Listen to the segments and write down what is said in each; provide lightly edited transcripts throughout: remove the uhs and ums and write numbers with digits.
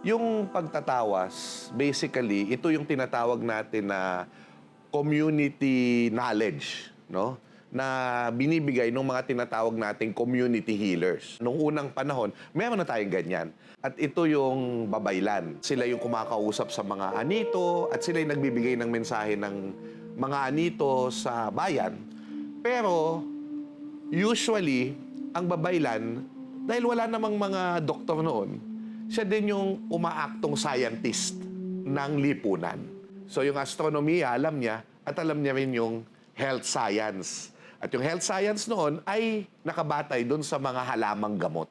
Yung pagtatawas, basically, ito yung tinatawag natin na community knowledge, no? Na binibigay ng mga tinatawag nating community healers. Nung unang panahon, meron na tayong ganyan. At ito yung babaylan. Sila yung kumakausap sa mga anito at sila yung nagbibigay ng mensahe ng mga anito sa bayan. Pero, usually, ang babaylan, dahil wala namang mga doktor noon, siya din yung umaaktong scientist ng lipunan. So yung astronomiya, alam niya, at alam niya rin yung health science. At yung health science noon ay nakabatay doon sa mga halamang gamot.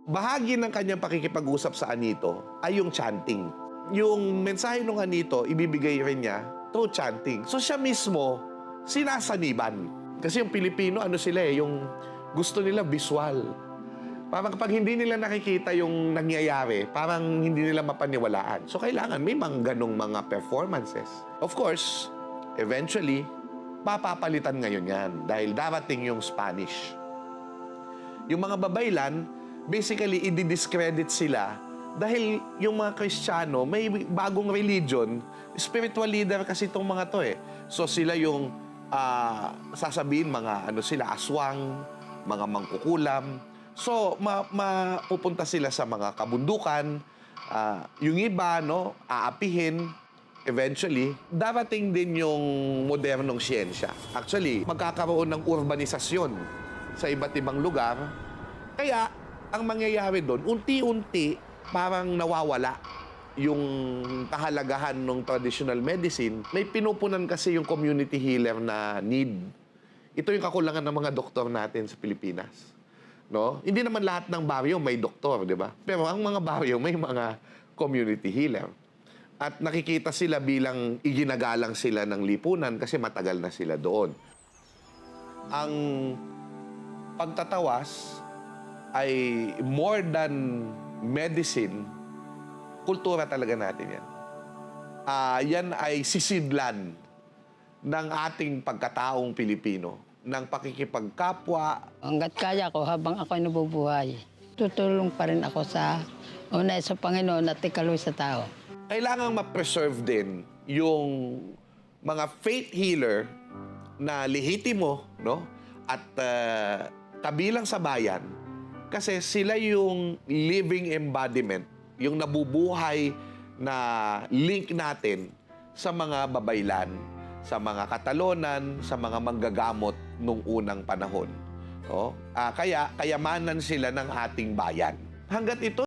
Bahagi ng kanyang pakikipag-usap sa anito ay yung chanting. Yung mensahe ng anito, ibibigay rin niya through chanting. So siya mismo, sinasaniban. Kasi yung Pilipino, ano sila yung gusto nila visual. Parang kapag hindi nila nakikita yung nangyayari, parang hindi nila mapaniwalaan. So, kailangan may mga ganong mga performances. Of course, eventually, papapalitan ngayon yan dahil darating yung Spanish. Yung mga babaylan, basically, i-discredit sila dahil yung mga Kristiyano, may bagong religion, spiritual leader kasi itong mga to eh. So, sila yung sasabihin mga sila, aswang, mga mangkukulam. So, mapupunta sila sa mga kabundukan, yung iba, aapihin, eventually, darating din yung modernong siyensya. Actually, magkakaroon ng urbanisasyon sa iba't ibang lugar. Kaya, ang mangyayari doon, unti-unti, parang nawawala yung kahalagahan ng traditional medicine. May pinupunan kasi yung community healer na need. Ito yung kakulangan ng mga doktor natin sa Pilipinas. No? Hindi naman lahat ng baryo may doktor, di ba? Pero ang mga baryo may mga community healer. At nakikita sila bilang iginagalang sila ng lipunan kasi matagal na sila doon. Ang pagtatawas ay more than medicine, kultura talaga natin yan. Yan ay sisidlan ng ating pagkataong Pilipino, ng pakikipagkapwa. Hanggat kaya ko, habang ako'y nabubuhay, tutulong pa rin ako sa Panginoon at ikaloy sa tao. Kailangang ma-preserve din yung mga faith healer na lehitimo, no? At kabilang sa bayan, kasi sila yung living embodiment, yung nabubuhay na link natin sa mga babaylan, sa mga katalonan, sa mga manggagamot nung unang panahon. No? Kaya kayamanan sila ng ating bayan. Hanggat ito